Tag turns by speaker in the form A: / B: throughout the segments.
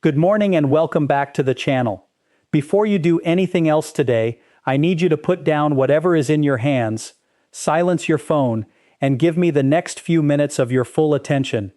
A: Good morning and welcome back to the channel. Before you do anything else today, I need you to put down whatever is in your hands, silence your phone, and give me the next few minutes of your full attention,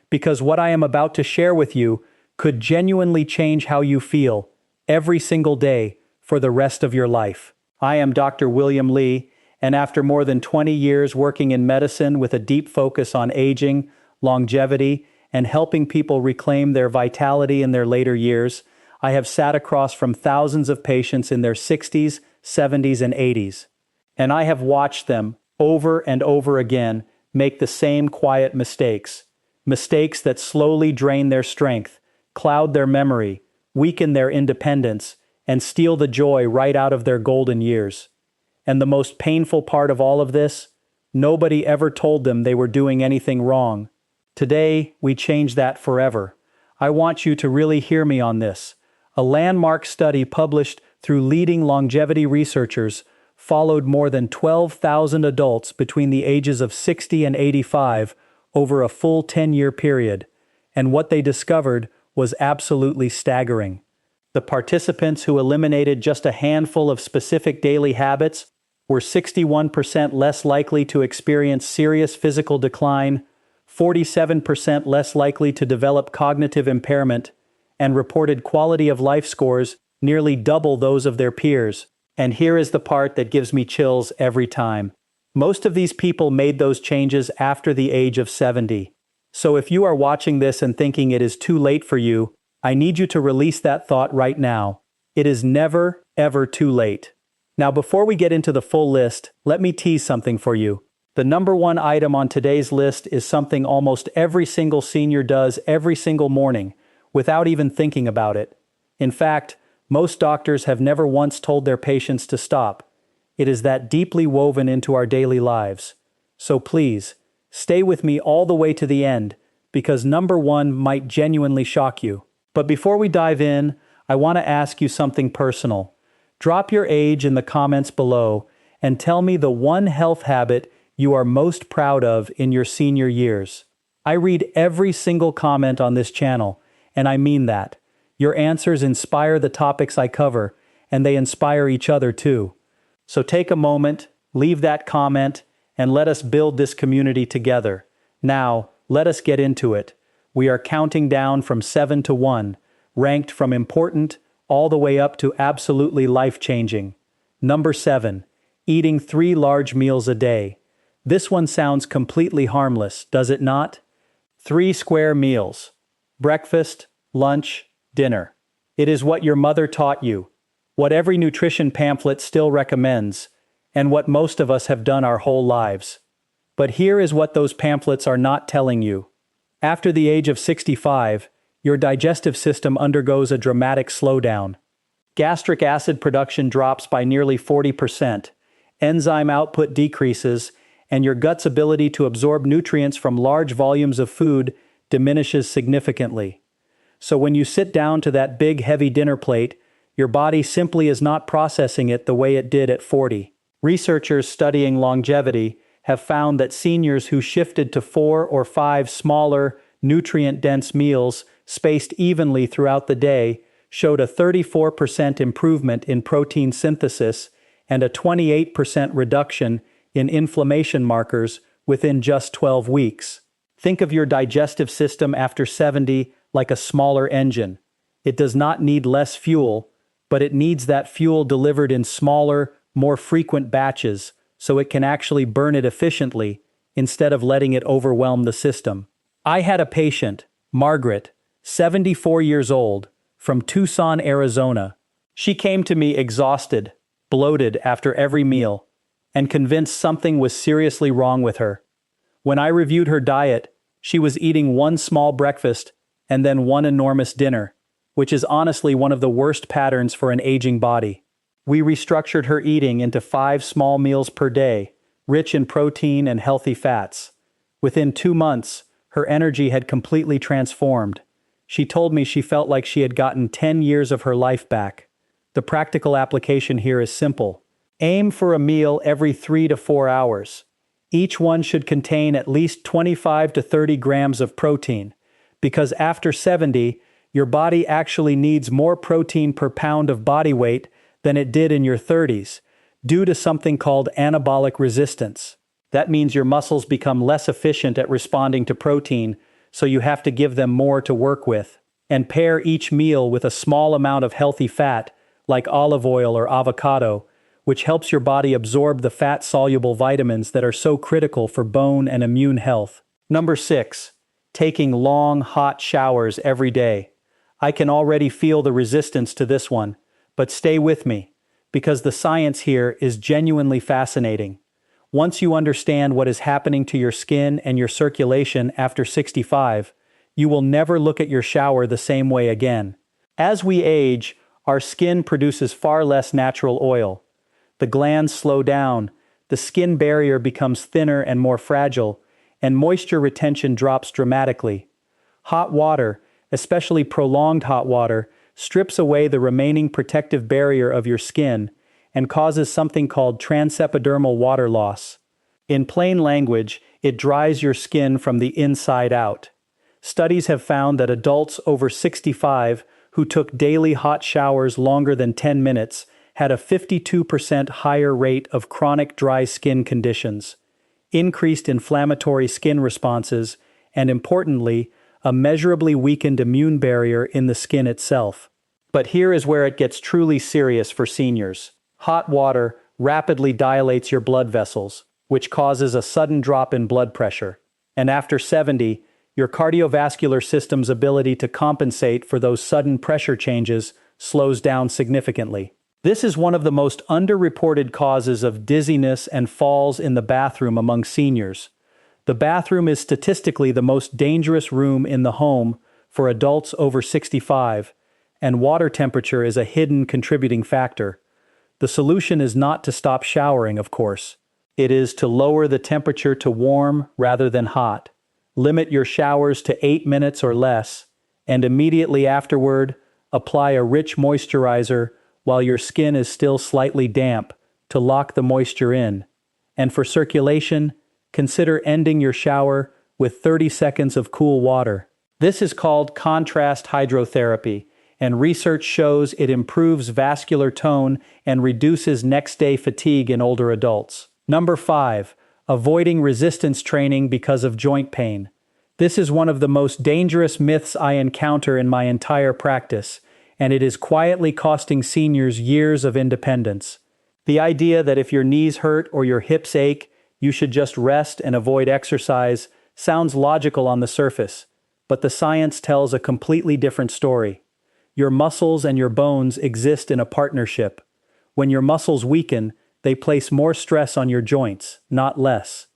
A: because what I am about to share with you could genuinely change how you feel every single day for the rest of your life. I am Dr. William Li, and after more than 20 years working in medicine with a deep focus on aging, longevity, and helping people reclaim their vitality in their later years, I have sat across from thousands of patients in their 60s, 70s, and 80s. And I have watched them, over and over again, make the same quiet mistakes. Mistakes that slowly drain their strength, cloud their memory, weaken their independence, and steal the joy right out of their golden years. And the most painful part of all of this? Nobody ever told them they were doing anything wrong. Today, we change that forever. I want you to really hear me on this. A landmark study published through leading longevity researchers followed more than 12,000 adults between the ages of 60 and 85 over a full 10-year period, and what they discovered was absolutely staggering. The participants who eliminated just a handful of specific daily habits were 61% less likely to experience serious physical decline, 47% less likely to develop cognitive impairment, and reported quality of life scores nearly double those of their peers. And here is the part that gives me chills every time. Most of these people made those changes after the age of 70. So if you are watching this and thinking it is too late for you, I need you to release that thought right now. It is never, ever too late. Now before we get into the full list, let me tease something for you. The number one item on today's list is something almost every single senior does every single morning, without even thinking about it. In fact, most doctors have never once told their patients to stop. It is that deeply woven into our daily lives. So please, stay with me all the way to the end, because number one might genuinely shock you. But before we dive in, I want to ask you something personal. Drop your age in the comments below and tell me the one health habit you are most proud of in your senior years. I read every single comment on this channel, and I mean that. Your answers inspire the topics I cover, and they inspire each other too. So take a moment, leave that comment, and let us build this community together. Now, let us get into it. We are counting down from 7 to 1, ranked from important all the way up to absolutely life-changing. Number 7, eating 3 large meals a day. This one sounds completely harmless, does it not? 3 square meals. Breakfast, lunch, dinner. It is what your mother taught you, what every nutrition pamphlet still recommends, and what most of us have done our whole lives. But here is what those pamphlets are not telling you. After the age of 65, your digestive system undergoes a dramatic slowdown. Gastric acid production drops by nearly 40%, enzyme output decreases, and your gut's ability to absorb nutrients from large volumes of food diminishes significantly. So when you sit down to that big heavy dinner plate, your body simply is not processing it the way it did at 40. Researchers studying longevity have found that seniors who shifted to 4 or 5 smaller, nutrient-dense meals spaced evenly throughout the day showed a 34% improvement in protein synthesis and a 28% reduction in inflammation markers within just 12 weeks. Think of your digestive system after 70 like a smaller engine. It does not need less fuel, but it needs that fuel delivered in smaller, more frequent batches so it can actually burn it efficiently instead of letting it overwhelm the system. I had a patient, Margaret, 74 years old, from Tucson, Arizona. She came to me exhausted, bloated after every meal, and convinced something was seriously wrong with her. When I reviewed her diet, she was eating 1 small breakfast and then 1 enormous dinner, which is honestly one of the worst patterns for an aging body. We restructured her eating into 5 small meals per day, rich in protein and healthy fats. Within 2 months, her energy had completely transformed. She told me she felt like she had gotten 10 years of her life back. The practical application here is simple. Aim for a meal every 3 to 4 hours. Each one should contain at least 25 to 30 grams of protein, because after 70, Your body actually needs more protein per pound of body weight than it did in your 30s, due to something called anabolic resistance. That means your muscles become less efficient at responding to protein, so you have to give them more to work with. And pair each meal with a small amount of healthy fat, like olive oil or avocado, which helps your body absorb the fat-soluble vitamins that are so critical for bone and immune health. Number 6. Taking long, hot showers every day. I can already feel the resistance to this one, but stay with me, because the science here is genuinely fascinating. Once you understand what is happening to your skin and your circulation after 65, you will never look at your shower the same way again. As we age, our skin produces far less natural oil. The glands slow down, the skin barrier becomes thinner and more fragile, and moisture retention drops dramatically. Hot water, especially prolonged hot water, strips away the remaining protective barrier of your skin and causes something called transepidermal water loss. In plain language, it dries your skin from the inside out. Studies have found that adults over 65 who took daily hot showers longer than 10 minutes had a 52% higher rate of chronic dry skin conditions, increased inflammatory skin responses, and importantly, a measurably weakened immune barrier in the skin itself. But here is where it gets truly serious for seniors. Hot water rapidly dilates your blood vessels, which causes a sudden drop in blood pressure. And after 70, your cardiovascular system's ability to compensate for those sudden pressure changes slows down significantly. This is one of the most underreported causes of dizziness and falls in the bathroom among seniors. The bathroom is statistically the most dangerous room in the home for adults over 65, and water temperature is a hidden contributing factor. The solution is not to stop showering, of course. It is to lower the temperature to warm rather than hot. Limit your showers to 8 minutes or less, and immediately afterward, apply a rich moisturizer while your skin is still slightly damp to lock the moisture in. And for circulation, consider ending your shower with 30 seconds of cool water. This is called contrast hydrotherapy, and research shows it improves vascular tone and reduces next-day fatigue in older adults. Number 5. Avoiding resistance training because of joint pain. This is one of the most dangerous myths I encounter in my entire practice, and it is quietly costing seniors years of independence. The idea that if your knees hurt or your hips ache, you should just rest and avoid exercise sounds logical on the surface, but the science tells a completely different story. Your muscles and your bones exist in a partnership. When your muscles weaken, they place more stress on your joints, not less.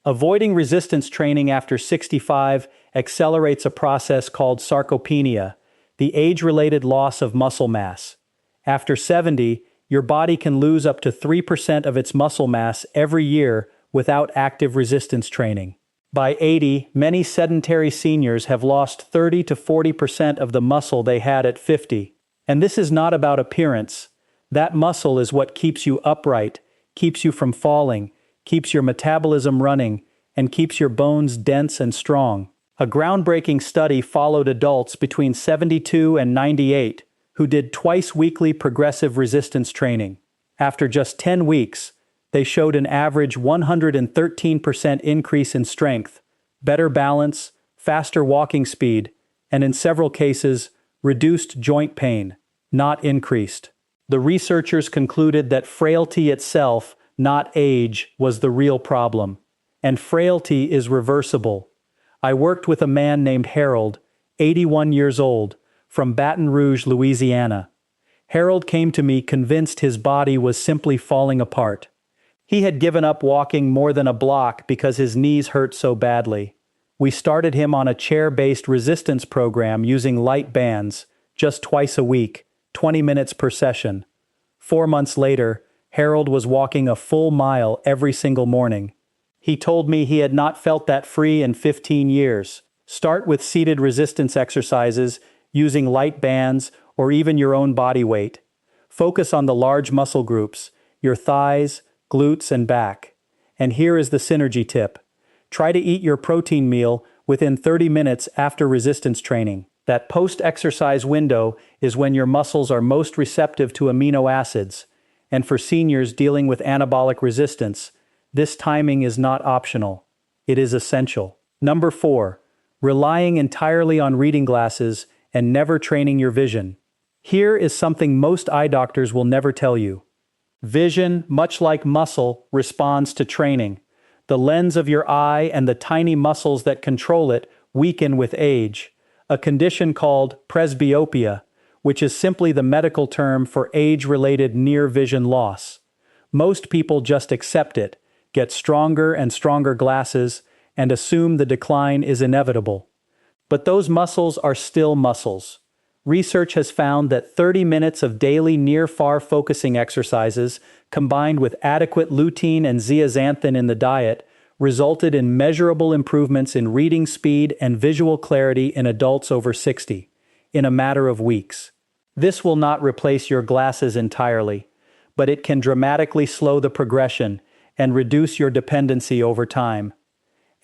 A: Avoiding resistance training after 65 accelerates a process called sarcopenia, the age-related loss of muscle mass. After 70, your body can lose up to 3% of its muscle mass every year without active resistance training. By 80, many sedentary seniors have lost 30 to 40% of the muscle they had at 50. And this is not about appearance. That muscle is what keeps you upright, keeps you from falling, keeps your metabolism running, and keeps your bones dense and strong. A groundbreaking study followed adults between 72 and 98 who did twice-weekly progressive resistance training. After just 10 weeks, they showed an average 113% increase in strength, better balance, faster walking speed, and in several cases, reduced joint pain, not increased. The researchers concluded that frailty itself, not age, was the real problem. And frailty is reversible. I worked with a man named Harold, 81 years old, from Baton Rouge, Louisiana. Harold came to me convinced his body was simply falling apart. He had given up walking more than a block because his knees hurt so badly. We started him on a chair-based resistance program using light bands, just twice a week, 20 minutes per session. 4 months later, Harold was walking a full mile every single morning. He told me he had not felt that free in 15 years. Start with seated resistance exercises, using light bands, or even your own body weight. Focus on the large muscle groups, your thighs, glutes, and back. And here is the synergy tip. Try to eat your protein meal within 30 minutes after resistance training. That post-exercise window is when your muscles are most receptive to amino acids, and for seniors dealing with anabolic resistance, this timing is not optional. It is essential. Number 4. Relying entirely on reading glasses and never training your vision. Here is something most eye doctors will never tell you. Vision, much like muscle, responds to training. The lens of your eye and the tiny muscles that control it weaken with age, a condition called presbyopia, which is simply the medical term for age-related near vision loss. Most people just accept it, get stronger and stronger glasses, and assume the decline is inevitable. But those muscles are still muscles. Research has found that 30 minutes of daily near-far focusing exercises, combined with adequate lutein and zeaxanthin in the diet, resulted in measurable improvements in reading speed and visual clarity in adults over 60, in a matter of weeks. This will not replace your glasses entirely, but it can dramatically slow the progression and reduce your dependency over time.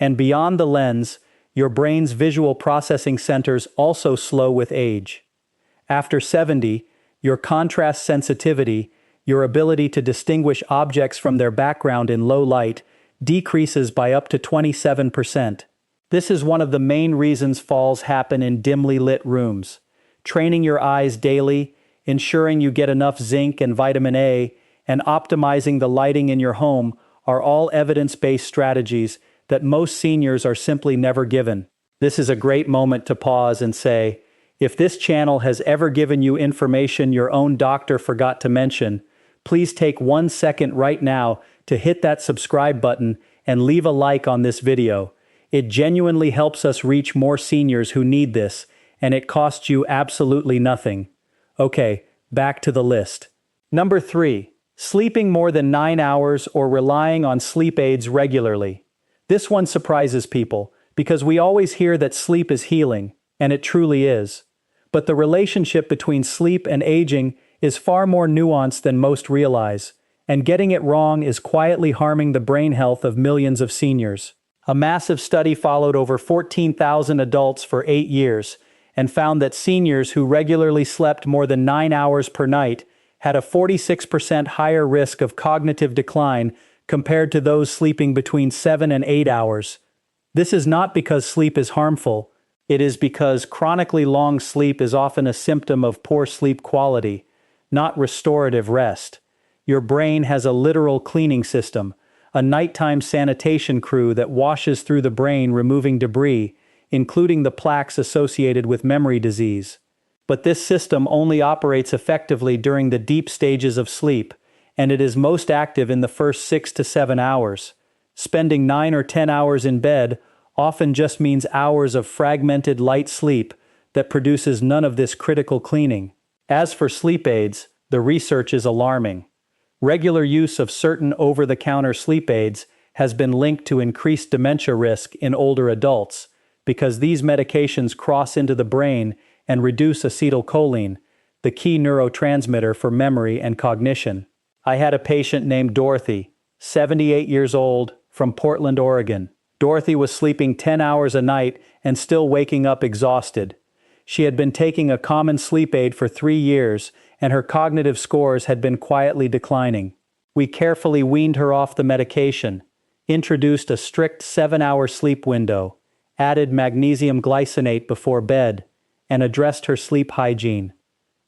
A: And beyond the lens, your brain's visual processing centers also slow with age. After 70, your contrast sensitivity, your ability to distinguish objects from their background in low light, decreases by up to 27%. This is one of the main reasons falls happen in dimly lit rooms. Training your eyes daily, ensuring you get enough zinc and vitamin A, and optimizing the lighting in your home are all evidence-based strategies that most seniors are simply never given. This is a great moment to pause and say, if this channel has ever given you information your own doctor forgot to mention, please take 1 second right now to hit that subscribe button and leave a like on this video. It genuinely helps us reach more seniors who need this, and it costs you absolutely nothing. Okay, back to the list. Number 3. Sleeping more than 9 hours or relying on sleep aids regularly. This one surprises people, because we always hear that sleep is healing, and it truly is. But the relationship between sleep and aging is far more nuanced than most realize, and getting it wrong is quietly harming the brain health of millions of seniors. A massive study followed over 14,000 adults for 8 years, and found that seniors who regularly slept more than 9 hours per night had a 46% higher risk of cognitive decline compared to those sleeping between 7 and 8 hours. This is not because sleep is harmful. It is because chronically long sleep is often a symptom of poor sleep quality, not restorative rest. Your brain has a literal cleaning system, a nighttime sanitation crew that washes through the brain removing debris, including the plaques associated with memory disease. But this system only operates effectively during the deep stages of sleep, and it is most active in the first 6 to 7 hours. Spending 9 or 10 hours in bed often just means hours of fragmented light sleep that produces none of this critical cleaning. As for sleep aids, the research is alarming. Regular use of certain over-the-counter sleep aids has been linked to increased dementia risk in older adults, because these medications cross into the brain and reduce acetylcholine, the key neurotransmitter for memory and cognition. I had a patient named Dorothy, 78 years old, from Portland, Oregon. Dorothy was sleeping 10 hours a night and still waking up exhausted. She had been taking a common sleep aid for 3 years, and her cognitive scores had been quietly declining. We carefully weaned her off the medication, introduced a strict 7-hour sleep window, added magnesium glycinate before bed, and addressed her sleep hygiene.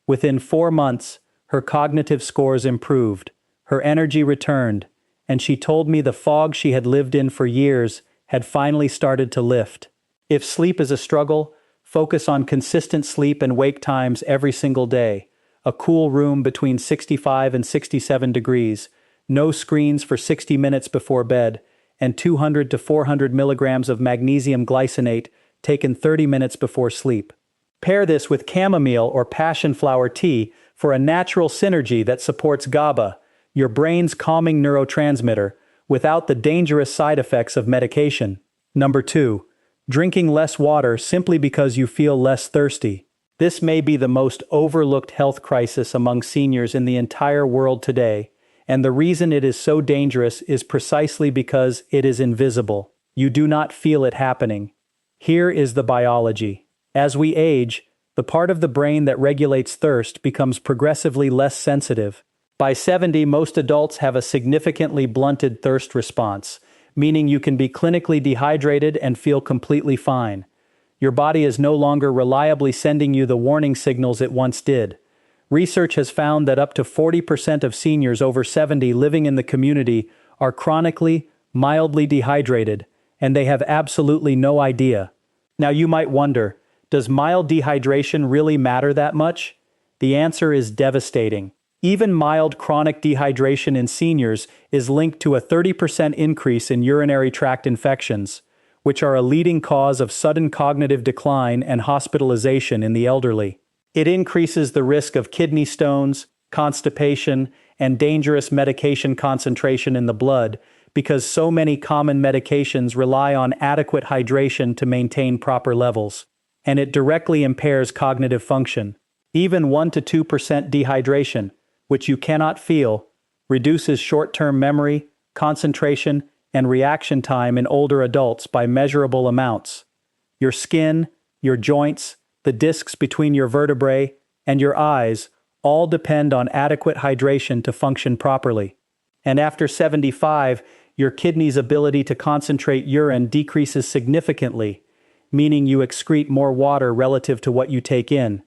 A: Within 4 months, her cognitive scores improved, her energy returned, and she told me the fog she had lived in for years had finally started to lift. If sleep is a struggle, focus on consistent sleep and wake times every single day. A cool room between 65 and 67 degrees, no screens for 60 minutes before bed, and 200 to 400 milligrams of magnesium glycinate taken 30 minutes before sleep. Pair this with chamomile or passion flower tea for a natural synergy that supports GABA, your brain's calming neurotransmitter, without the dangerous side effects of medication. Number 2. Drinking less water simply because you feel less thirsty. This may be the most overlooked health crisis among seniors in the entire world today, and the reason it is so dangerous is precisely because it is invisible. You do not feel it happening. Here is the biology. As we age, the part of the brain that regulates thirst becomes progressively less sensitive. By 70, most adults have a significantly blunted thirst response, meaning you can be clinically dehydrated and feel completely fine. Your body is no longer reliably sending you the warning signals it once did. Research has found that up to 40% of seniors over 70 living in the community are chronically, mildly dehydrated, and they have absolutely no idea. Now you might wonder, does mild dehydration really matter that much? The answer is devastating. Even mild chronic dehydration in seniors is linked to a 30% increase in urinary tract infections, which are a leading cause of sudden cognitive decline and hospitalization in the elderly. It increases the risk of kidney stones, constipation, and dangerous medication concentration in the blood because so many common medications rely on adequate hydration to maintain proper levels, and it directly impairs cognitive function. Even 1 to 2% dehydration, which you cannot feel, reduces short-term memory, concentration, and reaction time in older adults by measurable amounts. Your skin, your joints, the discs between your vertebrae, and your eyes all depend on adequate hydration to function properly. And after 75, your kidney's ability to concentrate urine decreases significantly, meaning you excrete more water relative to what you take in.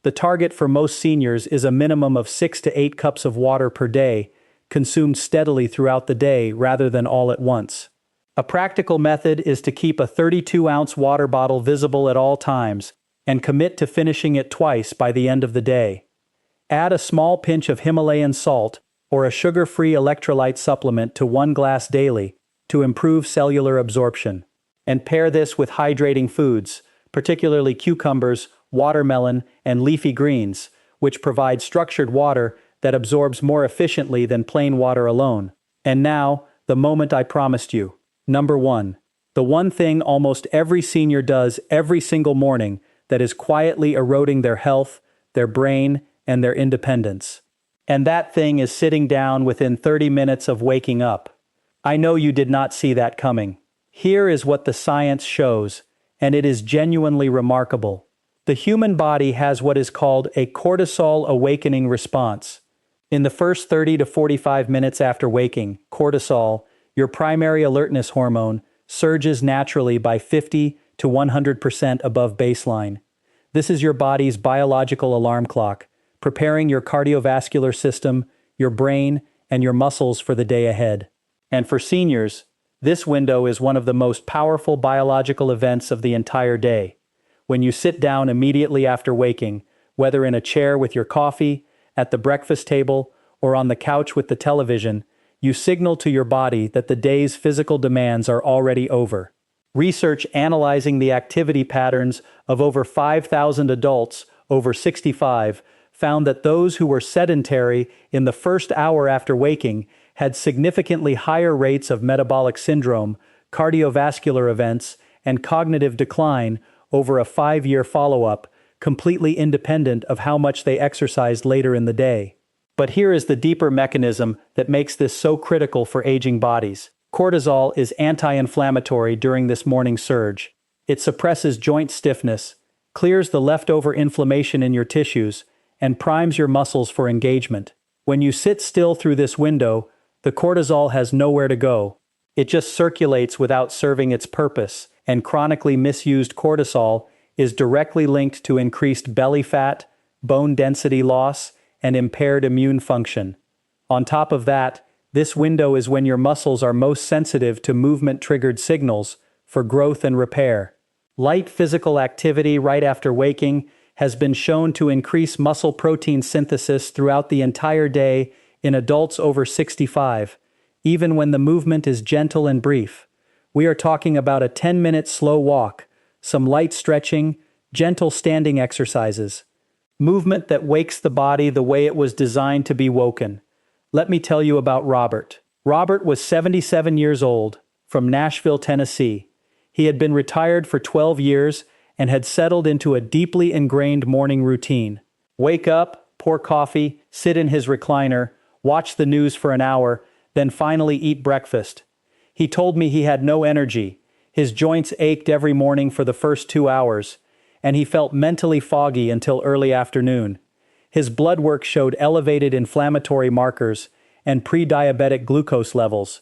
A: The target for most seniors is a minimum of 6 to 8 cups of water per day, consumed steadily throughout the day rather than all at once. A practical method is to keep a 32-ounce water bottle visible at all times and commit to finishing it twice by the end of the day. Add a small pinch of Himalayan salt or a sugar-free electrolyte supplement to 1 glass daily to improve cellular absorption. And pair this with hydrating foods, particularly cucumbers, watermelon, and leafy greens, which provide structured water that absorbs more efficiently than plain water alone. And now, the moment I promised you. Number 1. The one thing almost every senior does every single morning that is quietly eroding their health, their brain, and their independence. And that thing is sitting down within 30 minutes of waking up. I know you did not see that coming. Here is what the science shows, and it is genuinely remarkable. The human body has what is called a cortisol awakening response. In the first 30 to 45 minutes after waking, cortisol, your primary alertness hormone, surges naturally by 50 to 100% above baseline. This is your body's biological alarm clock, preparing your cardiovascular system, your brain, and your muscles for the day ahead. And for seniors, this window is one of the most powerful biological events of the entire day. When you sit down immediately after waking, whether in a chair with your coffee, at the breakfast table, or on the couch with the television, you signal to your body that the day's physical demands are already over. Research analyzing the activity patterns of over 5,000 adults over 65 found that those who were sedentary in the first hour after waking had significantly higher rates of metabolic syndrome, cardiovascular events, and cognitive decline over a 5-year follow-up, completely independent of how much they exercised later in the day. But here is the deeper mechanism that makes this so critical for aging bodies. Cortisol is anti-inflammatory during this morning surge. It suppresses joint stiffness, clears the leftover inflammation in your tissues, and primes your muscles for engagement. When you sit still through this window, the cortisol has nowhere to go. It just circulates without serving its purpose, and chronically misused cortisol is directly linked to increased belly fat, bone density loss, and impaired immune function. On top of that, this window is when your muscles are most sensitive to movement-triggered signals for growth and repair. Light physical activity right after waking has been shown to increase muscle protein synthesis throughout the entire day in adults over 65, even when the movement is gentle and brief. We are talking about a 10-minute slow walk, some light stretching, gentle standing exercises. Movement that wakes the body the way it was designed to be woken. Let me tell you about Robert. Robert was 77 years old, from Nashville, Tennessee. He had been retired for 12 years and had settled into a deeply ingrained morning routine. Wake up, pour coffee, sit in his recliner, watch the news for an hour, then finally eat breakfast. He told me he had no energy. His joints ached every morning for the first 2 hours, and he felt mentally foggy until early afternoon. His blood work showed elevated inflammatory markers and pre-diabetic glucose levels.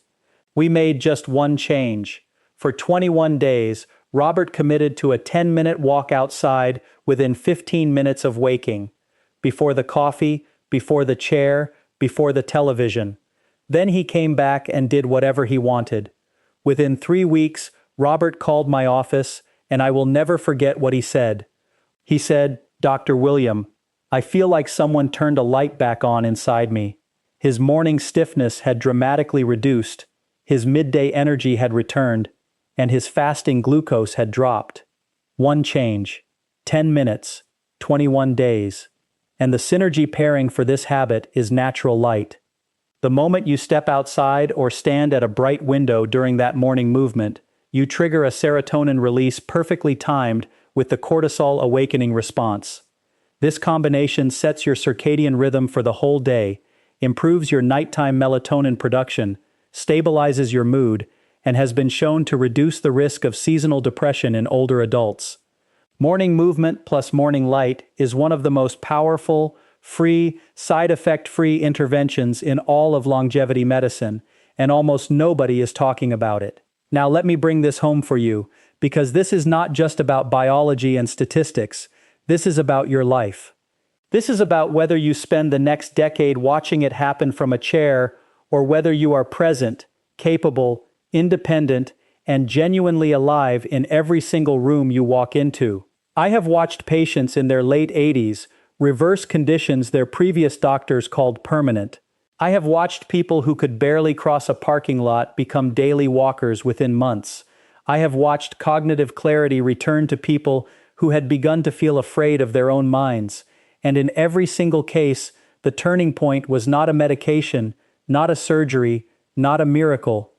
A: We made just one change. For 21 days, Robert committed to a 10-minute walk outside within 15 minutes of waking. Before the coffee, before the chair, before the television. Then he came back and did whatever he wanted. Within 3 weeks, Robert called my office, and I will never forget what he said. He said, "Dr. William, I feel like someone turned a light back on inside me. His morning stiffness had dramatically reduced, his midday energy had returned, and his fasting glucose had dropped. One change, 10 minutes, 21 days. And the synergy pairing for this habit is natural light. The moment you step outside or stand at a bright window during that morning movement, you trigger a serotonin release perfectly timed with the cortisol awakening response. This combination sets your circadian rhythm for the whole day, improves your nighttime melatonin production, stabilizes your mood, and has been shown to reduce the risk of seasonal depression in older adults. Morning movement plus morning light is one of the most powerful, free, side effect-free interventions in all of longevity medicine, and almost nobody is talking about it. Now let me bring this home for you, because this is not just about biology and statistics, this is about your life. This is about whether you spend the next decade watching it happen from a chair, or whether you are present, capable, independent, and genuinely alive in every single room you walk into. I have watched patients in their late 80s reverse conditions their previous doctors called permanent. I have watched people who could barely cross a parking lot become daily walkers within months. I have watched cognitive clarity return to people who had begun to feel afraid of their own minds. And in every single case, the turning point was not a medication, not a surgery, not a miracle.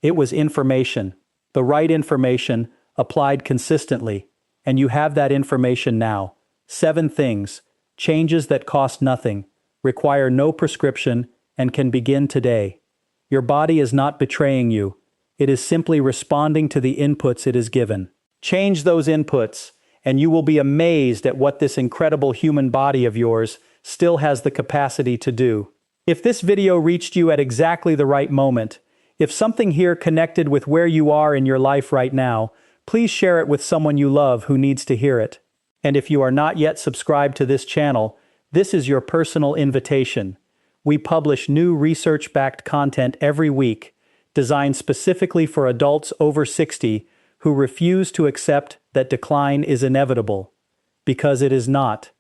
A: It was information. The right information, applied consistently. And you have that information now. 7 things. Changes that cost nothing, require no prescription, and can begin today. Your body is not betraying you. It is simply responding to the inputs it is given. Change those inputs, and you will be amazed at what this incredible human body of yours still has the capacity to do. If this video reached you at exactly the right moment, if something here connected with where you are in your life right now, please share it with someone you love who needs to hear it. And if you are not yet subscribed to this channel, this is your personal invitation. We publish new research-backed content every week, designed specifically for adults over 60 who refuse to accept that decline is inevitable. Because it is not.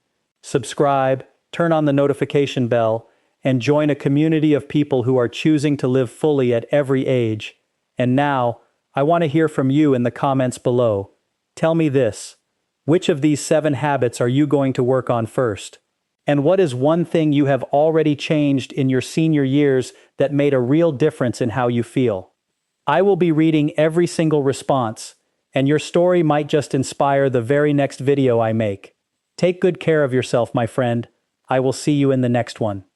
A: Subscribe, turn on the notification bell, and join a community of people who are choosing to live fully at every age. And now, I want to hear from you in the comments below. Tell me this. Which of these 7 habits are you going to work on first? And what is one thing you have already changed in your senior years that made a real difference in how you feel? I will be reading every single response, and your story might just inspire the very next video I make. Take good care of yourself, my friend. I will see you in the next one.